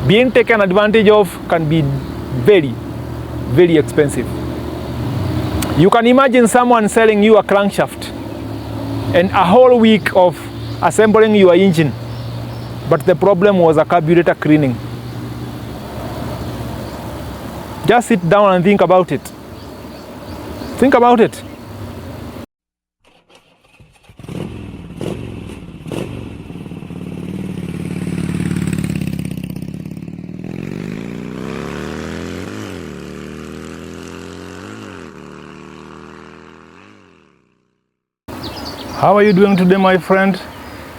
being taken advantage of can be very, very expensive. You can imagine someone selling you a crankshaft and a whole week of assembling your engine, but the problem was a carburetor cleaning. Just sit down and think about it. Think about it. How are you doing today, my friend?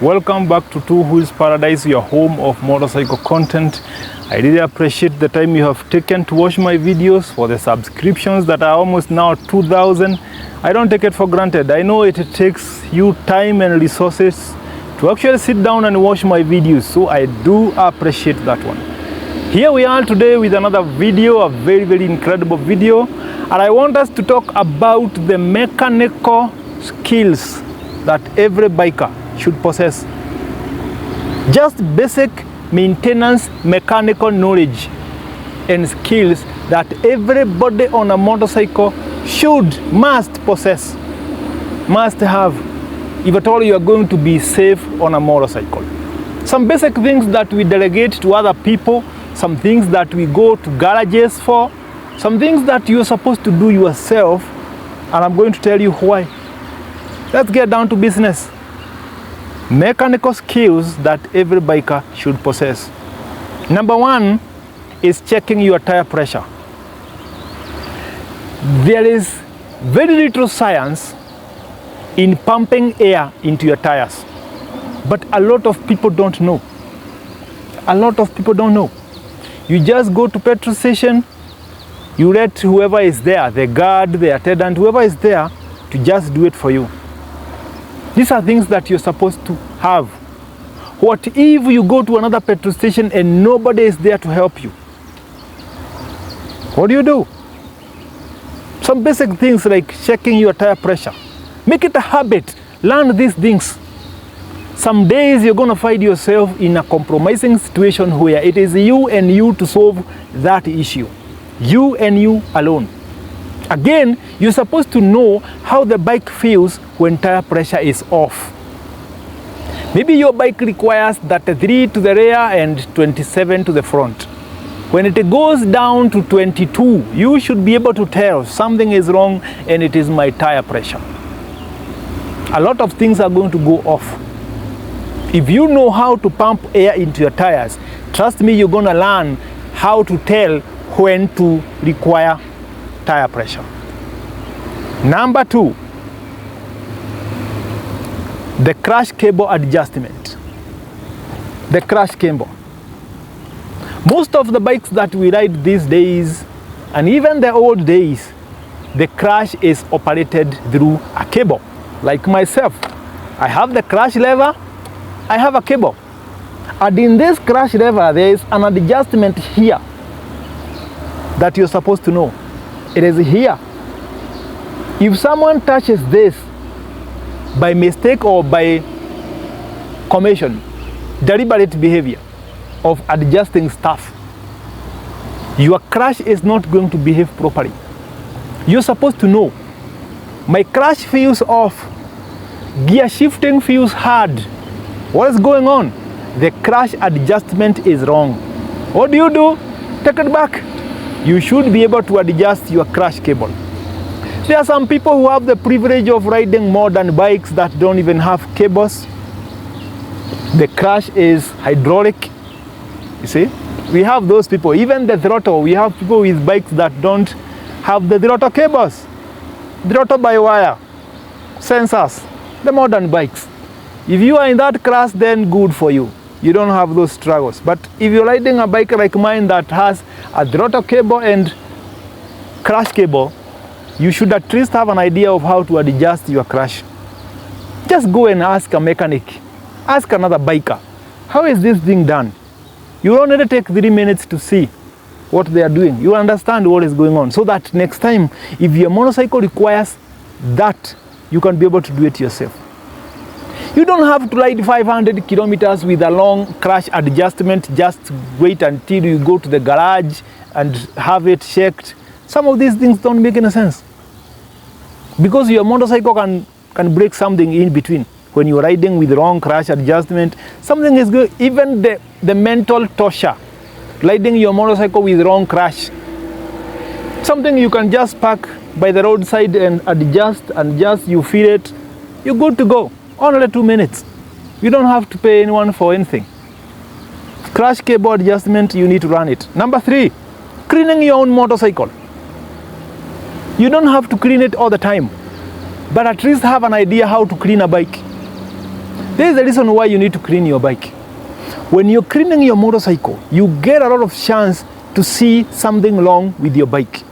Welcome back to Two Wheels Paradise, your home of motorcycle content. I really appreciate the time you have taken to watch my videos, for the subscriptions that are almost now 2,000. I don't take it for granted. I know it takes you time and resources to actually sit down and watch my videos, so I do appreciate that one. Here we are today with another video, a very, very incredible video, and I want us to talk about the mechanical skills that every biker should possess. Just basic maintenance mechanical knowledge and skills that everybody on a motorcycle must possess, must have, if at all you are going to be safe on a motorcycle. Some basic things that we delegate to other people, some things that we go to garages for, some things that you're supposed to do yourself, and I'm going to tell you why. Let's get down to business. Mechanical skills that every biker should possess. Number one is checking your tire pressure. There is very little science in pumping air into your tires, but a lot of people don't know. A lot of people don't know. You just go to petrol station, you let whoever is there, the guard, the attendant, whoever is there, to just do it for you. These are things that you're supposed to have. What if you go to another petrol station and nobody is there to help you? What do? Some basic things like checking your tire pressure. Make it a habit. Learn these things. Some days you're going to find yourself in a compromising situation where it is you and you to solve that issue. You and you alone. Again, you're supposed to know how the bike feels when tire pressure is off. Maybe your bike requires 33 to the rear and 27 to the front. When it goes down to 22, you should be able to tell something is wrong and it is my tire pressure. A lot of things are going to go off. If you know how to pump air into your tires, trust me, you're going to learn how to tell when to require tire pressure. Number two, the crash cable adjustment. The crash cable. Most of the bikes that we ride these days, and even the old days, the crash is operated through a cable. Like myself, I have the crash lever, I have a cable. And in this crash lever, there is an adjustment here that you're supposed to know. It is here. If someone touches this by mistake or by commission, deliberate behavior of adjusting stuff, your crash is not going to behave properly. You're supposed to know. My crash feels off. Gear shifting feels hard. What is going on? The crash adjustment is wrong. What do? Take it back. You should be able to adjust your crash cable. There are some people who have the privilege of riding modern bikes that don't even have cables. The crash is hydraulic. You see? We have those people. Even the throttle, we have people with bikes that don't have the throttle cables. Throttle by wire. Sensors. The modern bikes. If you are in that class, then good for you. You don't have those struggles. But if you're riding a bike like mine that has a throttle cable and crash cable, you should at least have an idea of how to adjust your crash. Just go and ask a mechanic. Ask another biker. How is this thing done? You will only take 3 minutes to see what they are doing. You understand what is going on. So that next time, if your motorcycle requires that, you can be able to do it yourself. You don't have to ride 500 kilometers with a long crash adjustment. Just wait until you go to the garage and have it checked. Some of these things don't make any sense, because your motorcycle can break something in between. When you're riding with wrong crash adjustment, something is good. Even the mental torture, riding your motorcycle with wrong crash, something you can just park by the roadside and adjust, you feel it, you're good to go. Only 2 minutes. You don't have to pay anyone for anything. Crash cable adjustment, you need to run it. Number 3, cleaning your own motorcycle. You don't have to clean it all the time, but at least have an idea how to clean a bike. There is a reason why you need to clean your bike. When you're cleaning your motorcycle, you get a lot of chance to see something wrong with your bike.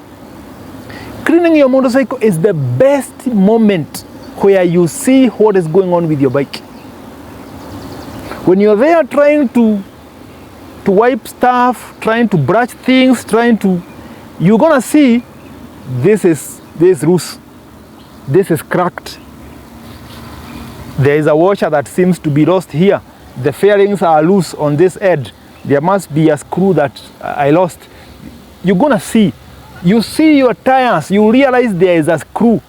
Cleaning your motorcycle is the best moment where you see what is going on with your bike. When you're there trying to wipe stuff, trying to brush things, you're gonna see this is loose, this is cracked, there is a washer that seems to be lost here, the fairings are loose on this edge, there must be a screw that I lost. You're gonna see, you see your tires, you realize there is a screw.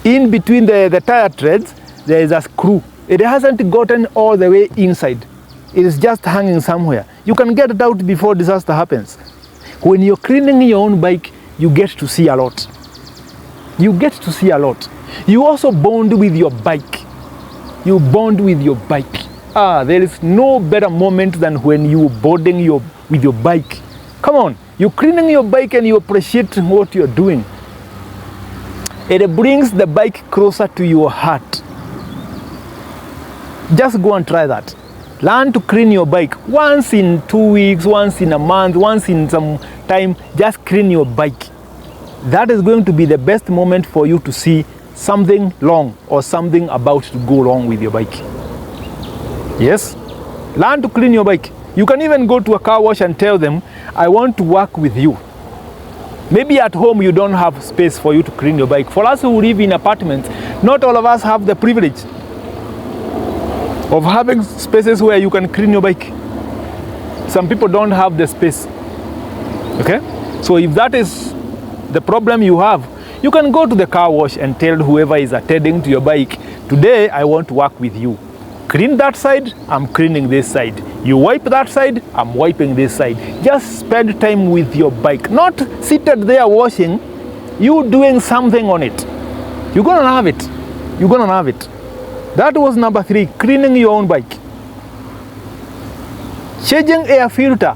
In between the tire treads, there is a screw. It hasn't gotten all the way inside. It is just hanging somewhere. You can get it out before disaster happens. When you're cleaning your own bike, you get to see a lot. You get to see a lot. You also bond with your bike. You bond with your bike. There is no better moment than when you're bonding with your bike. Come on, you're cleaning your bike and you appreciate what you're doing. It brings the bike closer to your heart. Just go and try that. Learn to clean your bike once in 2 weeks, once in a month, once in some time. Just clean your bike. That is going to be the best moment for you to see something wrong or something about to go wrong with your bike. Yes? Learn to clean your bike. You can even go to a car wash and tell them, I want to work with you. Maybe at home you don't have space for you to clean your bike. For us who live in apartments, not all of us have the privilege of having spaces where you can clean your bike. Some people don't have the space. Okay? So if that is the problem you have, you can go to the car wash and tell whoever is attending to your bike, today I want to work with you. Clean that side, I'm cleaning this side. You wipe that side, I'm wiping this side. Just spend time with your bike. Not seated there washing, you doing something on it. You're gonna have it. You're gonna have it. That was number 3, cleaning your own bike. Changing air filter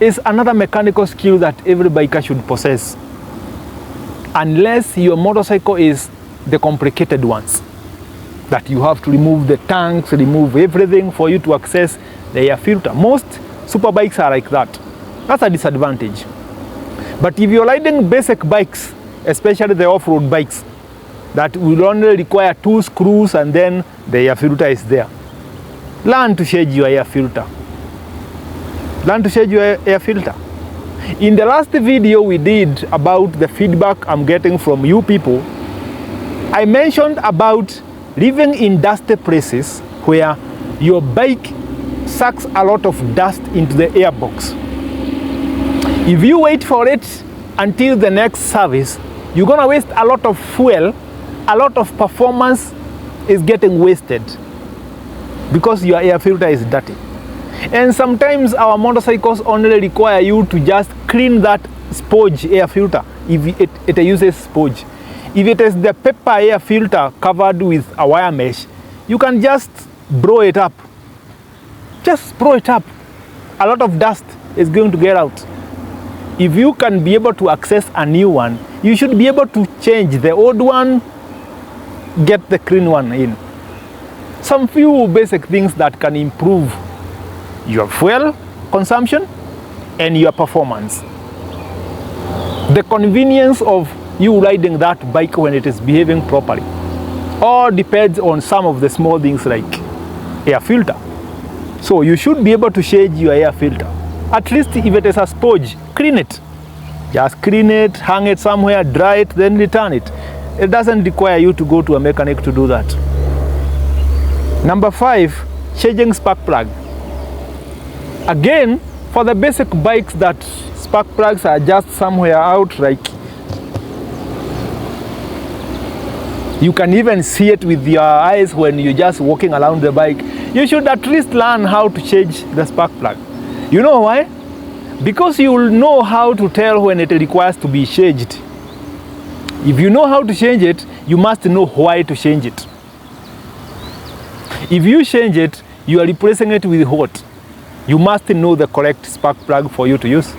is another mechanical skill that every biker should possess. Unless your motorcycle is the complicated ones, that you have to remove the tanks, remove everything for you to access the air filter. Most super bikes are like that. That's a disadvantage. But if you're riding basic bikes, especially the off-road bikes, that will only require 2 screws and then the air filter is there. Learn to change your air filter. Learn to change your air filter. In the last video we did about the feedback I'm getting from you people, I mentioned about living in dusty places where your bike sucks a lot of dust into the airbox. If you wait for it until the next service, you're gonna waste a lot of fuel, a lot of performance is getting wasted because your air filter is dirty. And sometimes our motorcycles only require you to just clean that sponge air filter if it uses sponge. If it is the paper air filter covered with a wire mesh, you can just blow it up. Just blow it up. A lot of dust is going to get out. If you can be able to access a new one, you should be able to change the old one, get the clean one in. Some few basic things that can improve your fuel consumption and your performance. The convenience of you riding that bike when it is behaving properly all depends on some of the small things like air filter. So you should be able to change your air filter. At least if it is a sponge, clean it. Just clean it, hang it somewhere, dry it, then return it. It doesn't require you to go to a mechanic to do that. Number 5, changing spark plug. Again, for the basic bikes that spark plugs are just somewhere out, like you can even see it with your eyes when you're just walking around the bike, you should at least learn how to change the spark plug. You know why? Because you will know how to tell when it requires to be changed. If you know how to change it, you must know why to change it. If you change it, you are replacing it with what? You must know the correct spark plug for you to use.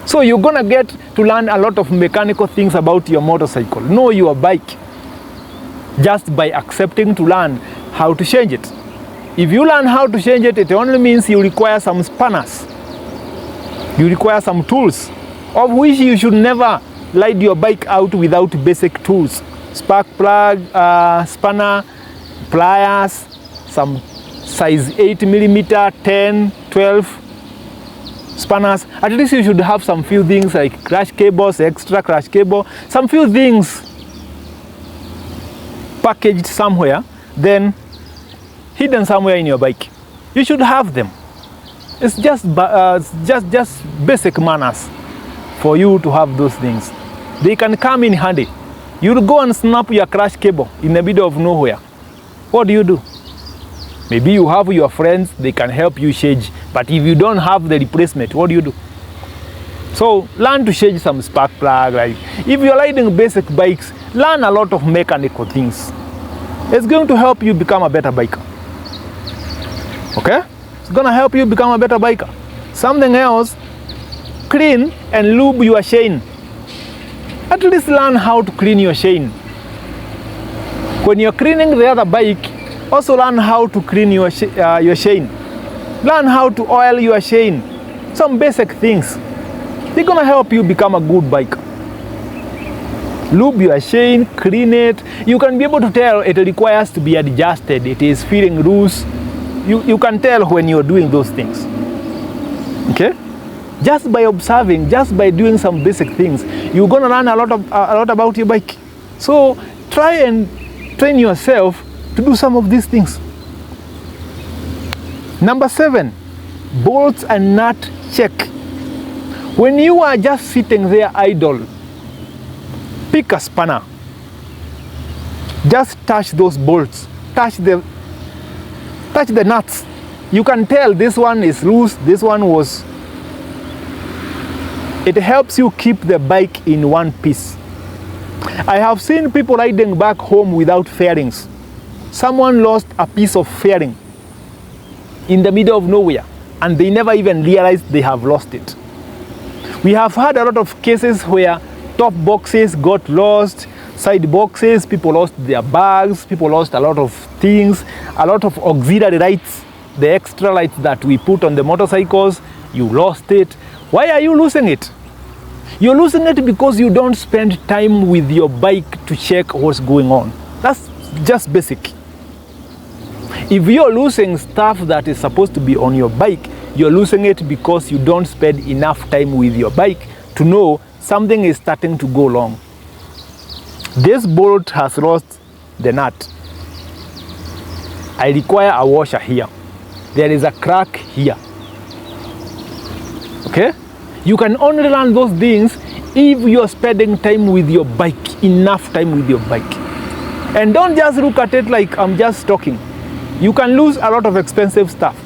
So you're gonna get to learn a lot of mechanical things about your motorcycle. Know your bike just by accepting to learn how to change it. If you learn how to change it, it only means you require some spanners. You require some tools, of which you should never ride your bike out without basic tools. Spark plug, spanner, pliers, some size 8mm, 10, 12 spanners. At least you should have some few things like crash cables, extra crash cable, some few things packaged somewhere, then hidden somewhere in your bike. You should have them. It's just basic manners for you to have those things. They can come in handy. You'll go and snap your crash cable in the middle of nowhere. What do? Maybe you have your friends, they can help you change. But if you don't have the replacement, what do? So learn to change some spark plug. Like if you're riding basic bikes, learn a lot of mechanical things. It's going to help you become a better biker. Okay? It's gonna help you become a better biker. Something else, clean and lube your chain. At least learn how to clean your chain. When you're cleaning the other bike, also learn how to clean your chain. Learn how to oil your chain. Some basic things. They're gonna help you become a good biker. Lube your chain, clean it. You can be able to tell it requires to be adjusted. It is feeling loose. You can tell when you're doing those things. Okay? Just by observing, just by doing some basic things, you're gonna learn a lot about your bike. So try and train yourself to do some of these things. Number 7, bolts and nut check. When you are just sitting there idle, pick a spanner. Just touch those bolts. Touch the nuts. You can tell this one is loose, this one was. It helps you keep the bike in one piece. I have seen people riding back home without fairings. Someone lost a piece of fairing in the middle of nowhere, and they never even realized they have lost it. We have had a lot of cases where top boxes got lost, side boxes, people lost their bags, people lost a lot of things, a lot of auxiliary lights, the extra lights that we put on the motorcycles, you lost it. Why are you losing it? You're losing it because you don't spend time with your bike to check what's going on. That's just basic. If you're losing stuff that is supposed to be on your bike, you're losing it because you don't spend enough time with your bike to know something is starting to go wrong. This bolt has lost the nut. I require a washer here. There is a crack here. Okay? You can only learn those things if you're spending time with your bike, enough time with your bike. And don't just look at it like I'm just talking. You can lose a lot of expensive stuff.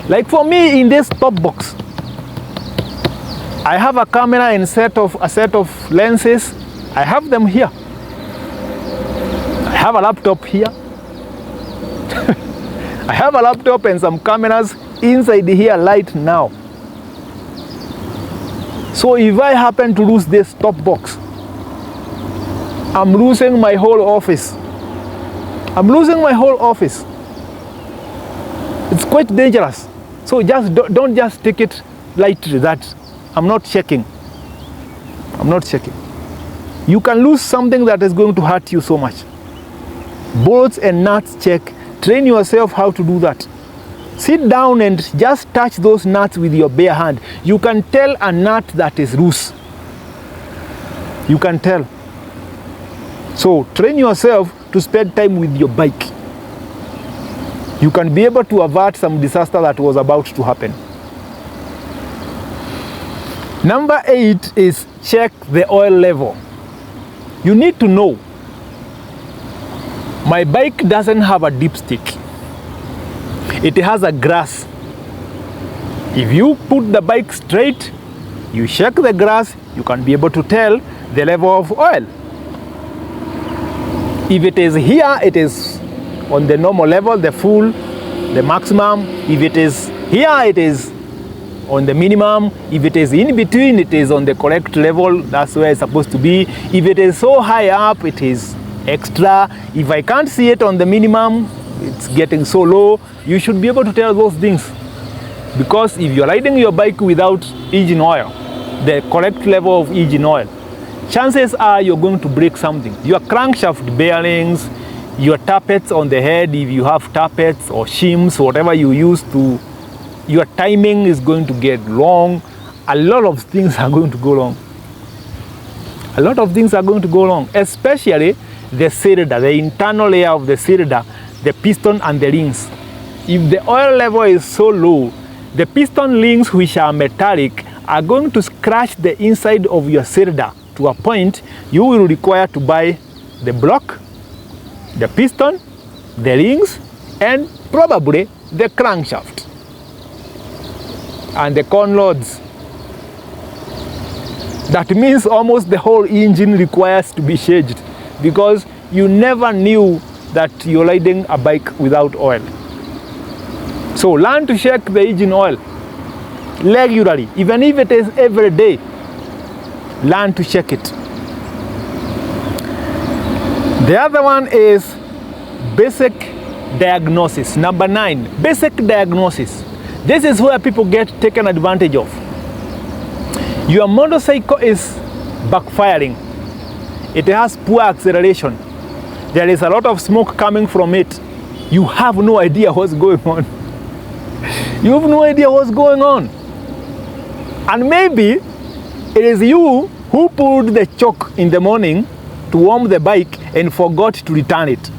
Like for me in this top box, I have a camera and a set of lenses. I have them here. I have a laptop here. I have a laptop and some cameras inside here right now. So if I happen to lose this top box, I'm losing my whole office. I'm losing my whole office. It's quite dangerous. So just don't just take it lightly that I'm not checking. I'm not checking. You can lose something that is going to hurt you so much. Bolts and nuts check. Train yourself how to do that. Sit down and just touch those nuts with your bare hand. You can tell a nut that is loose. You can tell. So train yourself to spend time with your bike. you can be able to avert some disaster that was about to happen. Number 8 is check the oil level. You need to know, my bike doesn't have a dipstick. It has a grass. If you put the bike straight, you check the grass, you can be able to tell the level of oil. If it is here, it is on the normal level, the full, the maximum. If it is here, it is on the minimum. If it is in between, it is on the correct level. That's where it's supposed to be. If it is so high up, it is extra. If I can't see it on the minimum, it's getting so low. You should be able to tell those things. Because if you're riding your bike without engine oil, the correct level of engine oil, chances are you're going to break something. Your crankshaft bearings, your tappets on the head, if you have tappets or shims, whatever you use to, your timing is going to get wrong. A lot of things are going to go wrong. A lot of things are going to go wrong, especially the cylinder, the internal layer of the cylinder, the piston and the rings. If the oil level is so low, the piston rings, which are metallic, are going to scratch the inside of your cylinder to a point you will require to buy the block, the piston, the rings, and probably the crankshaft and the con rods. That means almost the whole engine requires to be changed, because you never knew that you're riding a bike without oil. So learn to check the engine oil regularly, even if it is every day. Learn to check it. The other one is basic diagnosis. Number 9, basic diagnosis. This is where people get taken advantage of. Your motorcycle is backfiring. It has poor acceleration. There is a lot of smoke coming from it. You have no idea what's going on. You have no idea what's going on. And maybe it is you who pulled the choke in the morning to warm the bike and forgot to return it.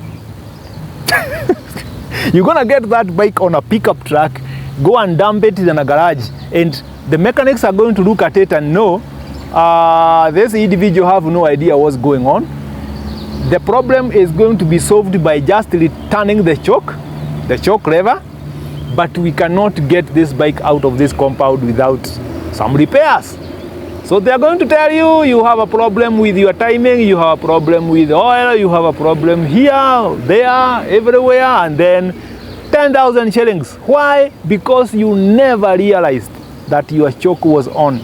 You're gonna get that bike on a pickup truck, go and dump it in a garage, and the mechanics are going to look at it and know this individual have no idea what's going on. The problem is going to be solved by just returning the choke lever, but we cannot get this bike out of this compound without some repairs. So they are going to tell you, you have a problem with your timing, you have a problem with oil, you have a problem here, there, everywhere, and then 10,000 shillings. Why? Because you never realized that your choke was on.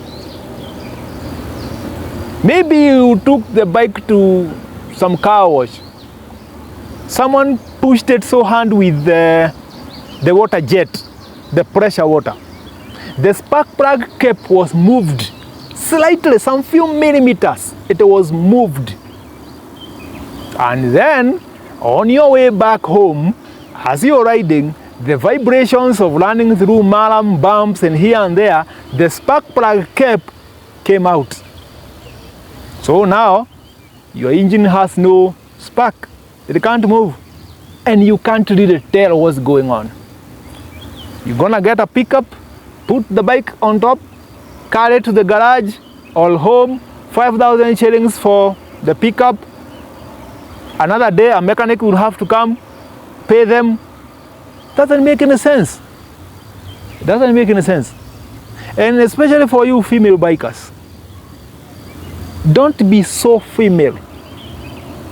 Maybe you took the bike to some car wash. Someone pushed it so hard with the water jet, the pressure water. The spark plug cap was moved slightly, some few millimeters. It was moved. And then on your way back home, as you're riding, the vibrations of running through malam bumps and here and there, the spark plug cap came out. So now your engine has no spark. It can't move. And you can't really tell what's going on. You're gonna get a pickup, put the bike on top, carry it to the garage or home, 5,000 shillings for the pickup. Another day a mechanic will have to come, pay them. Doesn't make any sense. It doesn't make any sense. And especially for you female bikers, don't be so female.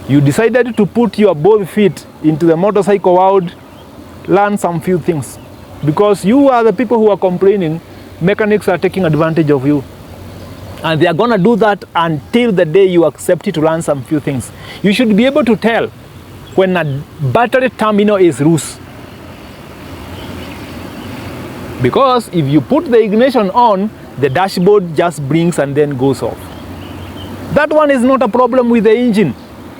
You decided to put your both feet into the motorcycle world, learn some few things. Because you are the people who are complaining mechanics are taking advantage of you. And they are going to do that until the day you accept it to learn some few things. You should be able to tell when a battery terminal is loose. Because if you put the ignition on, the dashboard just blinks and then goes off. That one is not a problem with the engine.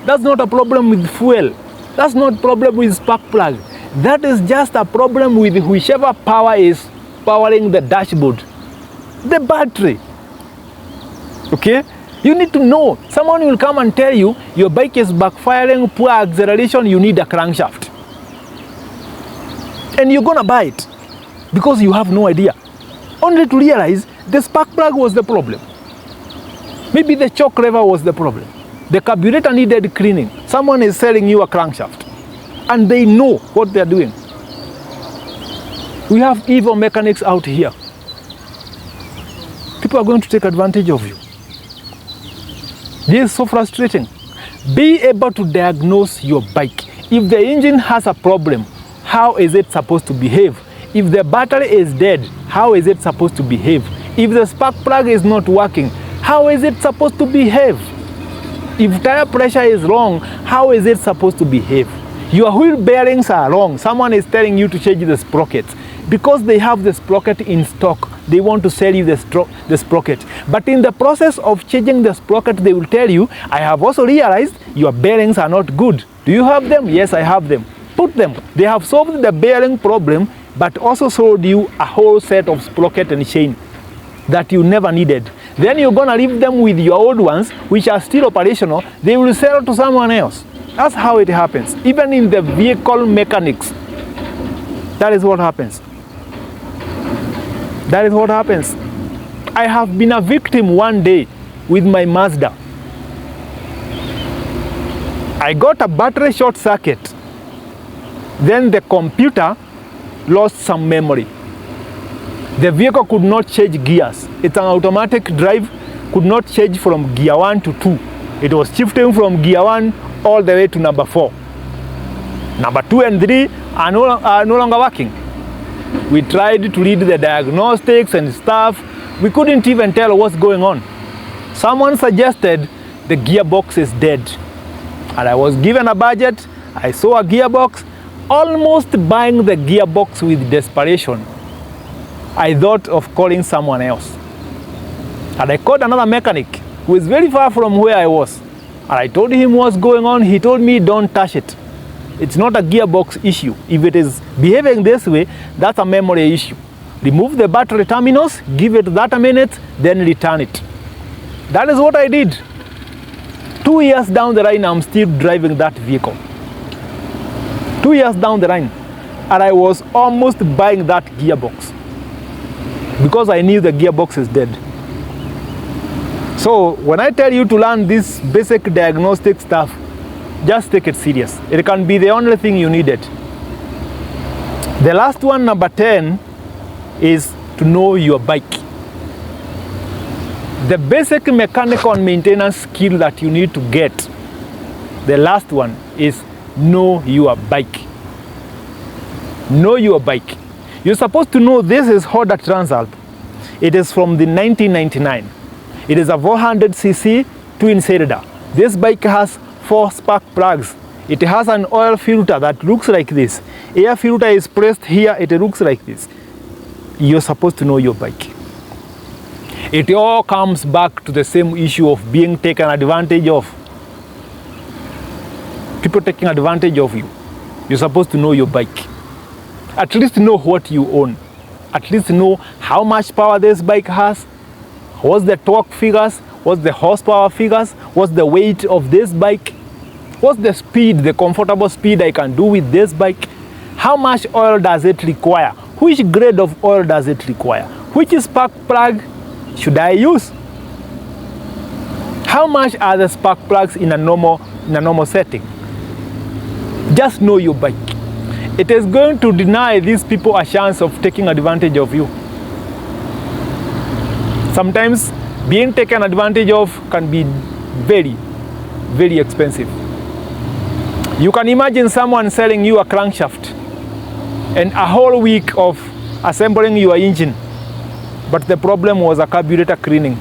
That's not a problem with fuel. That's not a problem with spark plug. That is just a problem with whichever power is powering the dashboard. The battery. Okay? You need to know. Someone will come and tell you your bike is backfiring, poor acceleration, you need a crankshaft. And you're gonna buy it because you have no idea. Only to realize the spark plug was the problem. Maybe the choke lever was the problem. The carburetor needed cleaning. Someone is selling you a crankshaft and they know what they're doing. We have evil mechanics out here. People are going to take advantage of you. This is so frustrating. Be able to diagnose your bike. If the engine has a problem, how is it supposed to behave? If the battery is dead, how is it supposed to behave? If the spark plug is not working, how is it supposed to behave? If tire pressure is wrong, how is it supposed to behave? Your wheel bearings are wrong. Someone is telling you to change the sprockets. Because they have the sprocket in stock, they want to sell you the sprocket. But in the process of changing the sprocket, they will tell you, I have also realized your bearings are not good. Do you have them? Yes, I have them. Put them. They have solved the bearing problem, but also sold you a whole set of sprocket and chain that you never needed. Then you're gonna leave them with your old ones, which are still operational. They will sell to someone else. That's how it happens. Even in the vehicle mechanics, that is what happens. That is what happens. I have been a victim one day with my Mazda. I got a battery short circuit. Then the computer lost some memory. The vehicle could not change gears. It's an automatic drive, could not change from gear 1 to 2. It was shifting from gear 1 all the way to number 4. Number 2 and 3 are no longer working. We tried to read the diagnostics and stuff. We couldn't even tell what's going on. Someone suggested the gearbox is dead. And I was given a budget. I saw a gearbox, almost buying the gearbox with desperation. I thought of calling someone else. And I called another mechanic who is very far from where I was. And I told him what's going on. He told me, don't touch it. It's not a gearbox issue. If it is behaving this way, that's a memory issue. Remove the battery terminals, give it that a minute, then return it. That is what I did. 2 years down the line, I'm still driving that vehicle. 2 years down the line, and I was almost buying that gearbox because I knew the gearbox is dead. So when I tell you to learn this basic diagnostic stuff, just take it serious. It can be the only thing you needed. The last one, number 10, is to know your bike. The basic mechanical and maintenance skill that you need to get, the last one is know your bike. Know your bike. You're supposed to know this is Honda Transalp. It is from the 1999. It is a 400cc twin-cylinder. This bike has 4 spark plugs. It has an oil filter that looks like this. Air filter is placed here, it looks like this. You're supposed to know your bike. It all comes back to the same issue of being taken advantage of. People taking advantage of you. You're supposed to know your bike. At least know what you own. At least know how much power this bike has, what's the torque figures, what's the horsepower figures, what's the weight of this bike, what's the speed, the comfortable speed I can do with this bike, how much oil does it require, which grade of oil does it require, which spark plug should I use, how much are the spark plugs in a normal setting. Just know your bike. It is going to deny these people a chance of taking advantage of you. Sometimes being taken advantage of can be very, very expensive. You can imagine someone selling you a crankshaft and a whole week of assembling your engine, but the problem was a carburetor cleaning.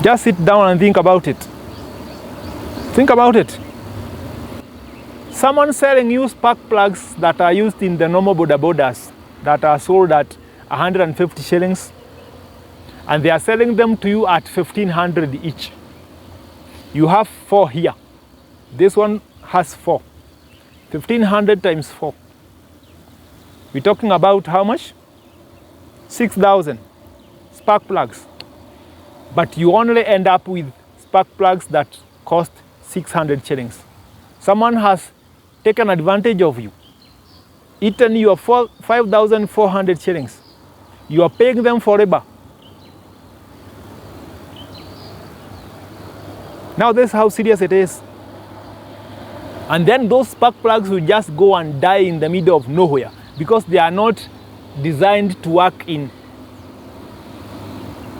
Just sit down and think about it. Think about it. Someone selling you spark plugs that are used in the normal boda bodas that are sold at 150 shillings, and they are selling them to you at 1,500 each. You have 4 here. This one has 4. 1,500 times 4. We're talking about how much? 6,000 spark plugs. But you only end up with spark plugs that cost 600 shillings. Someone has taken advantage of you, eaten your 5,400 shillings. You are paying them forever. Now this is how serious it is. And then those spark plugs will just go and die in the middle of nowhere because they are not designed to work in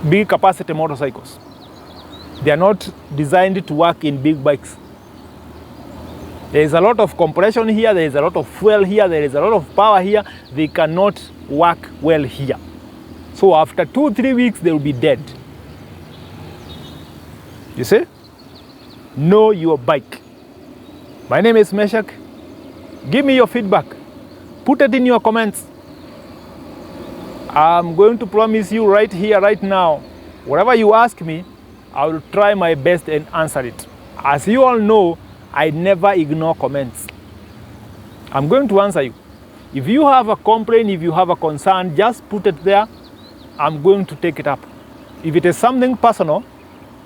big capacity motorcycles. They are not designed to work in big bikes. There is a lot of compression here, there is a lot of fuel here, there is a lot of power here. They cannot work well here. So after 2-3 weeks, they will be dead. You see? Know your bike. My name is Meshach. Give me your feedback. Put it in your comments. I'm going to promise you right here, right now, whatever you ask me, I will try my best and answer it. As you all know, I never ignore comments. I'm going to answer you. If you have a complaint, if you have a concern, just put it there. I'm going to take it up. If it is something personal,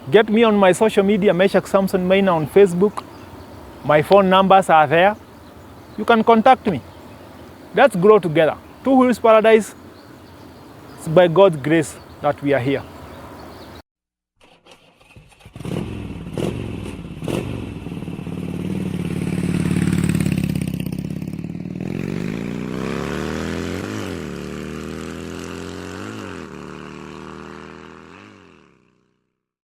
get me on my social media, Meshach Samson Maina on Facebook. My phone numbers are there. You can contact me. Let's grow together. Two Wheels Paradise. It's by God's grace that we are here.